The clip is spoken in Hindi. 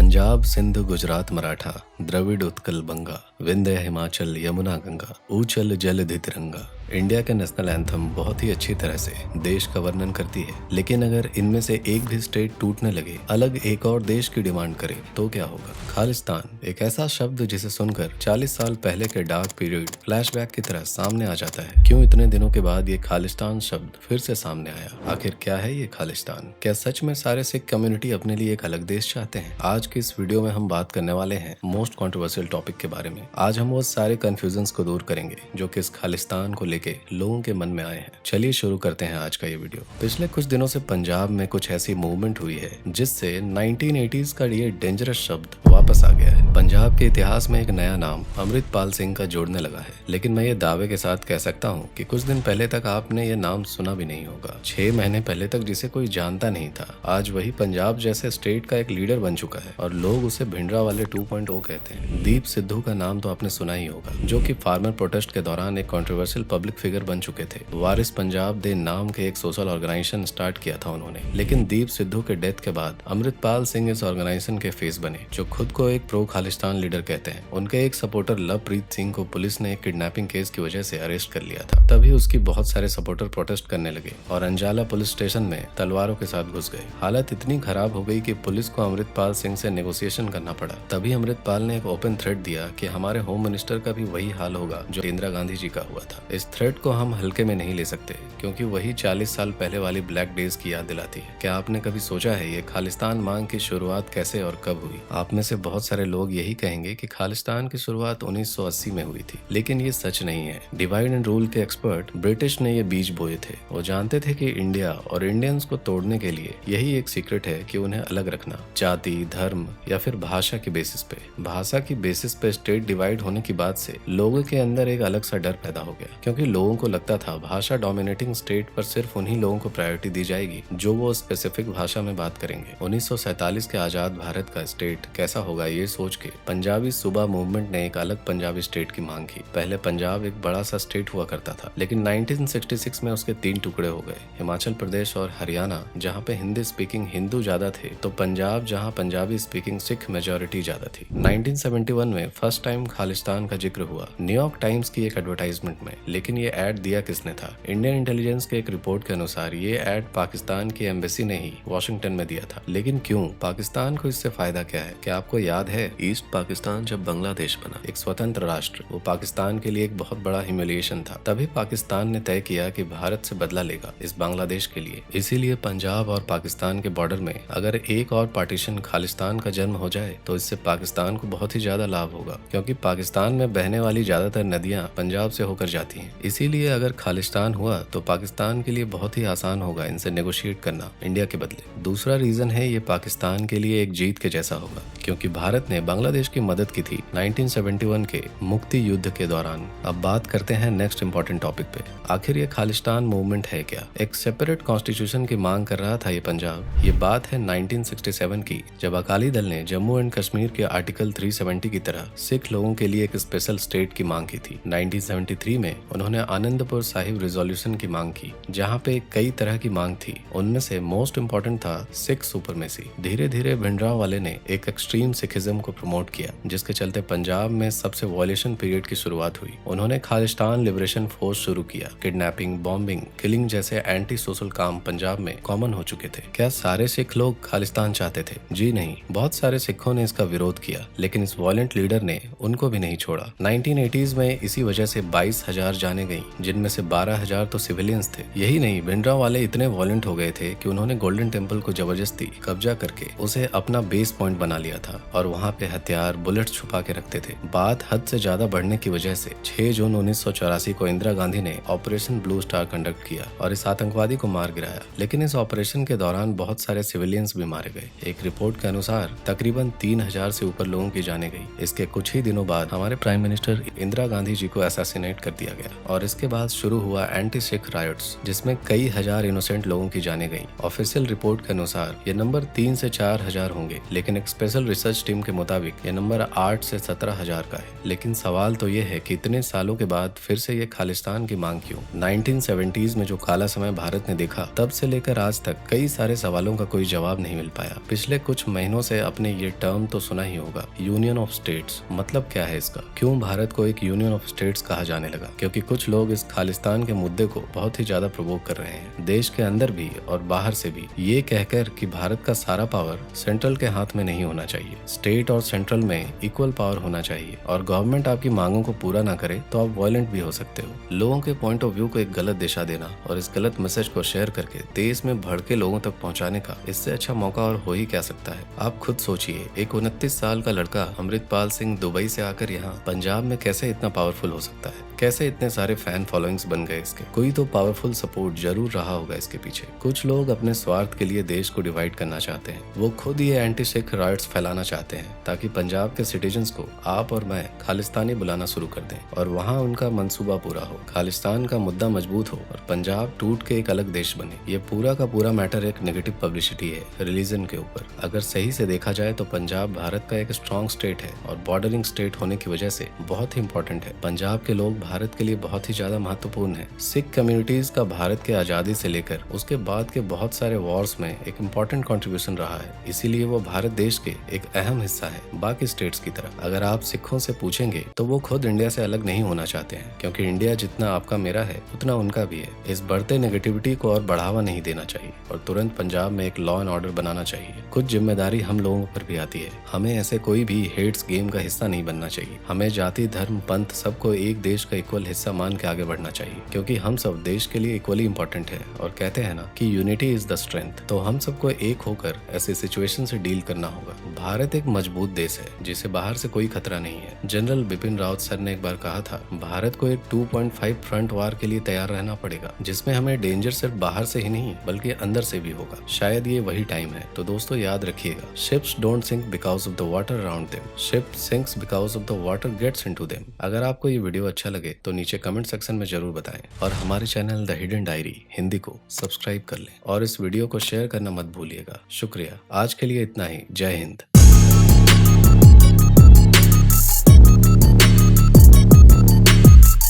पंजाब सिंध गुजरात मराठा द्रविड़ उत्कल बंगा विंध्य हिमाचल यमुना गंगा ऊचल जलधि तिरंगा। इंडिया के नेशनल एंथम बहुत ही अच्छी तरह से देश का वर्णन करती है, लेकिन अगर इनमें से एक भी स्टेट टूटने लगे, अलग एक और देश की डिमांड करे तो क्या होगा। खालिस्तान एक ऐसा शब्द जिसे सुनकर 40 साल पहले के डार्क पीरियड फ्लैशबैक की तरह सामने आ जाता है। क्यों इतने दिनों के बाद ये खालिस्तान शब्द फिर से सामने आया? आखिर क्या है ये खालिस्तान? क्या सच में सारे सिख कम्युनिटी अपने लिए एक अलग देश चाहते हैं? आज की इस वीडियो में हम बात करने वाले हैं मोस्ट कंट्रोवर्शियल टॉपिक के बारे में। आज हम वो सारे कंफ्यूजन्स को दूर करेंगे जो कि इस खालिस्तान को लेके लोगों के मन में आए हैं। चलिए शुरू करते हैं आज का ये वीडियो। पिछले कुछ दिनों से पंजाब में कुछ ऐसी मूवमेंट हुई है जिससे 1980s का ये डेंजरस शब्द वापस आ गया है। पंजाब के इतिहास में एक नया नाम अमृतपाल सिंह का जोड़ने लगा है, लेकिन मैं ये दावे के साथ कह सकता हूँ कि कुछ दिन पहले तक आपने ये नाम सुना भी नहीं होगा। 6 महीने पहले तक जिसे कोई जानता नहीं था, आज वही पंजाब जैसे स्टेट का एक लीडर बन चुका है और लोग उसे भिंडरावाले 2.0 कहते हैं। दीप सिद्धू का नाम तो आपने सुना ही होगा, जो कि फार्मर प्रोटेस्ट के दौरान एक कंट्रोवर्शियल पब्लिक फिगर बन चुके थे। वारिस पंजाब दे नाम के एक सोशल ऑर्गेनाइजेशन स्टार्ट किया था उन्होंने, लेकिन दीप सिद्धू के डेथ के बाद अमृतपाल सिंह इस ऑर्गेनाइजेशन के फेस बने, जो खुद को एक प्रो खालिस्तान लीडर कहते हैं। उनके एक सपोर्टर लवप्रीत सिंह को पुलिस ने एक किडनैपिंग केस की वजह से अरेस्ट कर लिया था। तभी उसकी बहुत सारे सपोर्टर प्रोटेस्ट करने लगे और अंजाला पुलिस स्टेशन में तलवारों के साथ घुस गए। हालत इतनी खराब हो गई कि पुलिस को अमृतपाल सिंह से नेगोशिएशन करना पड़ा। तभी अमृतपाल ने एक ओपन थ्रेट दिया कि हमारे होम मिनिस्टर का भी वही हाल होगा जो इंदिरा गांधी जी का हुआ था। इस थ्रेट को हम हल्के में नहीं ले सकते, क्योंकि वही 40 साल पहले वाली ब्लैक डेज की याद दिलाती है। क्या आपने कभी सोचा है ये खालिस्तान मांग की शुरुआत कैसे और कब हुई? आप में से बहुत सारे लोग यही कहेंगे कि खालिस्तान की शुरुआत 1980 में हुई थी, लेकिन ये सच नहीं है। डिवाइड एंड रूल के एक्सपर्ट ब्रिटिश ने ये बीज बोए थे। वो जानते थे कि इंडिया और इंडियंस को तोड़ने के लिए यही एक सीक्रेट है कि उन्हें अलग रखना, जाति, धर्म या फिर भाषा की बेसिस पे। भाषा की बेसिस पे स्टेट डिवाइड होने की बात से लोगों के अंदर एक अलग सा डर पैदा हो गया, क्योंकि लोगों को लगता था भाषा डोमिनेटिंग स्टेट पर सिर्फ उन्हीं लोगों को प्रायोरिटी दी जाएगी जो वो स्पेसिफिक भाषा में बात करेंगे। 1947 के आजाद भारत का स्टेट कैसा होगा ये सोच के पंजाबी सूबा मूवमेंट ने एक अलग पंजाबी स्टेट की मांग की। पहले पंजाब एक बड़ा सा स्टेट हुआ करता था, लेकिन 1966 में उसके 3 टुकड़े हो गए। हिमाचल प्रदेश और हरियाणा जहाँ पे हिंदी स्पीकिंग हिंदू ज्यादा थे, तो पंजाब जहाँ पंजाबी स्पीकिंग सिख मेजोरिटी ज्यादा थी। 1971 में फर्स्ट टाइम खालिस्तान का जिक्र हुआ न्यूयॉर्क टाइम्स की एक एडवर्टाइजमेंट में, लेकिन ये ऐड दिया किसने था? इंडियन इंटेलिजेंस के एक रिपोर्ट के अनुसार ये ऐड पाकिस्तान की एम्बेसी ने ही वाशिंगटन में दिया था। लेकिन क्यों? पाकिस्तान को इससे फायदा क्या है? क्या आपको याद है ईस्ट पाकिस्तान जब बांग्लादेश बना, एक स्वतंत्र राष्ट्र, वो पाकिस्तान के लिए एक बहुत बड़ा ह्यूमिलिएशन था। तभी पाकिस्तान ने तय किया कि भारत से बदला लेगा इस बांग्लादेश के लिए। इसीलिए पंजाब और पाकिस्तान के बॉर्डर में अगर एक और पार्टीशन खालिस्तान का जन्म हो जाए तो इससे पाकिस्तान को बहुत ही ज्यादा लाभ होगा, क्योंकि पाकिस्तान में बहने वाली ज्यादातर नदियां पंजाब से होकर जाती हैं। इसीलिए अगर खालिस्तान हुआ तो पाकिस्तान के लिए बहुत ही आसान होगा इनसे नेगोशिएट करना इंडिया के बदले। दूसरा रीजन है ये पाकिस्तान के लिए एक जीत के जैसा होगा, क्योंकि भारत ने बांग्लादेश की मदद की थी 1971 के मुक्ति युद्ध के दौरान। अब बात करते हैं नेक्स्ट इंपॉर्टेंट टॉपिक पे। आखिर ये खालिस्तान मूवमेंट है क्या? एक सेपरेट कॉन्स्टिट्यूशन की मांग कर रहा था ये पंजाब। ये बात है 1967 की, जब अकाली दल ने जम्मू एंड कश्मीर के आर्टिकल 370 की तरह सिख लोगों के लिए एक स्पेशल स्टेट की मांग की थी। 1973 में उन्होंने आनंदपुर साहिब रिजोल्यूशन की मांग की, जहाँ पे कई तरह की मांग थी। उनमें से मोस्ट इम्पोर्टेंट था सिख सुपरमेसी। धीरे धीरे भिंडरावाले ने एक एक्सट्रीम सिखिज्म को प्रमोट किया, जिसके चलते पंजाब में सबसे वॉयलेशन पीरियड की शुरुआत हुई। उन्होंने खालिस्तान लिबरेशन फोर्स शुरू किया। किडनैपिंग, बॉम्बिंग, किलिंग जैसे एंटी सोशल काम पंजाब में कॉमन हो चुके थे। क्या सारे सिख लोग खालिस्तान चाहते थे? जी नहीं, बहुत सारे सिखों ने इसका विरोध किया, लेकिन इस वॉयलेंट लीडर ने उनको भी नहीं छोड़ा। 1980s में इसी वजह से 22,000 जाने गई, जिनमें से 12,000 तो सिविलियंस थे। यही नहीं, भिंडरावाले इतने वॉयलेंट हो गए थे कि उन्होंने गोल्डन टेम्पल को जबरदस्ती कब्जा करके उसे अपना बेस पॉइंट बना लिया था और वहाँ पे हथियार, बुलेट छुपा के रखते थे। बात हद से ज्यादा बढ़ने की वजह से 6 जून 1984 को इंदिरा गांधी ने ऑपरेशन ब्लू स्टार कंडक्ट किया और इस आतंकवादी को मार गिराया। लेकिन इस ऑपरेशन के दौरान बहुत सारे सिविलियंस भी मारे गए। एक रिपोर्ट के अनुसार तकरीबन 3,000 से ऊपर लोगों की जाने गई। इसके कुछ ही दिनों बाद हमारे प्राइम मिनिस्टर इंदिरा गांधी जी को असैसिनेट कर दिया गया और इसके बाद शुरू हुआ एंटी सिख राइट्स, जिसमें कई हजार इनोसेंट लोगों की जाने गई। ऑफिशियल रिपोर्ट के अनुसार ये नंबर 3 से 4 हजार होंगे, लेकिन एक स्पेशल रिसर्च टीम के मुताबिक ये नंबर 8 से 17 हजार का है। लेकिन सवाल तो ये है कि इतने सालों के बाद फिर से ये खालिस्तान की मांग क्यों? 1970s में जो काला समय भारत ने देखा, तब से लेकर आज तक कई सारे सवालों का कोई जवाब नहीं मिल पाया। पिछले कुछ महीनों से आपने ये टर्म तो सुना ही होगा, यूनियन ऑफ स्टेट्स। मतलब क्या है इसका? क्यों भारत को एक यूनियन ऑफ स्टेट्स कहा जाने लगा? क्योंकि कुछ लोग इस खालिस्तान के मुद्दे को बहुत ही ज्यादा प्रोवोक कर रहे हैं, देश के अंदर भी और बाहर से भी, ये कहकर कि भारत का सारा पावर सेंट्रल के हाथ में नहीं होना चाहिए, स्टेट और सेंट्रल में इक्वल पावर होना चाहिए, और गवर्नमेंट आपकी मांगों को पूरा ना करे तो आप वायलेंट भी हो सकते हो। लोगों के पॉइंट ऑफ व्यू को एक गलत दिशा देना और इस गलत मैसेज को शेयर करके देश में भड़के लोगों तक पहुंचाने का इससे अच्छा मौका और हो ही क्या सकता है? आप खुद सोचिए, एक 29 साल का लड़का अमृतपाल सिंह दुबई से आकर यहाँ पंजाब में कैसे इतना पावरफुल हो सकता है? कैसे इतने सारे फैन फॉलोइंग्स बन गए इसके? कोई तो पावरफुल सपोर्ट जरूर रहा होगा इसके पीछे। कुछ लोग अपने स्वार्थ के लिए देश को डिवाइड करना चाहते हैं। वो खुद ये एंटी सिख राइट्स फैलाना चाहते हैं ताकि पंजाब के सिटीजन्स को आप और मैं खालिस्तानी बुलाना शुरू कर दें और वहाँ उनका मंसूबा पूरा हो, खालिस्तान का मुद्दा मजबूत हो और पंजाब टूट के एक अलग देश बने। ये पूरा का पूरा मैटर एक नेगेटिव पब्लिसिटी है रिलीजन के ऊपर। अगर सही से देखा जाए तो पंजाब भारत का एक स्ट्रॉन्ग स्टेट है और बॉर्डरिंग स्टेट होने की वजह से बहुत ही इंपॉर्टेंट है। पंजाब के लोग भारत के लिए बहुत ही ज्यादा महत्वपूर्ण है। सिख कम्युनिटीज का भारत के आजादी से लेकर उसके बाद के बहुत सारे वॉर्स में एक इम्पोर्टेंट कंट्रीब्यूशन रहा है, इसीलिए वो भारत देश के एक अहम हिस्सा है बाकी स्टेट्स की तरह। अगर आप सिखों से पूछेंगे तो वो खुद इंडिया से अलग नहीं होना चाहते हैं, क्योंकि इंडिया जितना आपका मेरा है उतना उनका भी है। इस बढ़ते नेगेटिविटी को और बढ़ावा नहीं देना चाहिए और तुरंत पंजाब में एक लॉ एंड ऑर्डर बनाना चाहिए। कुछ जिम्मेदारी हम लोगों पर भी आती है। हमें ऐसे कोई भी हेट्स गेम का हिस्सा नहीं बनना चाहिए। हमें जाति, धर्म, पंथ सबको एक देश का इक्वल हिस्सा मान के आगे बढ़ना चाहिए, क्योंकि हम सब देश के लिए इक्वली इंपॉर्टेंट है। और कहते हैं ना कि यूनिटी इज द स्ट्रेंथ, तो हम सबको एक होकर ऐसे सिचुएशन से डील करना होगा। भारत एक मजबूत देश है जिसे बाहर से कोई खतरा नहीं है। जनरल बिपिन रावत सर ने एक बार कहा था, भारत को एक 2.5 फ्रंट वार के लिए तैयार रहना पड़ेगा, जिसमें हमें डेंजर सिर्फ बाहर से ही नहीं बल्कि अंदर से भी होगा। शायद ये वही टाइम है। तो दोस्तों याद रखिएगा, ships don't sink because of the water around them, ship sinks because of the water gets into them. अगर आपको ये वीडियो अच्छा लगे तो नीचे कमेंट सेक्शन में जरूर बताएं और हमारे channel the hidden diary Hindi को सब्सक्राइब कर लें और इस वीडियो को शेयर करना मत भूलिएगा। शुक्रिया। आज के लिए इतना ही। जय हिंद।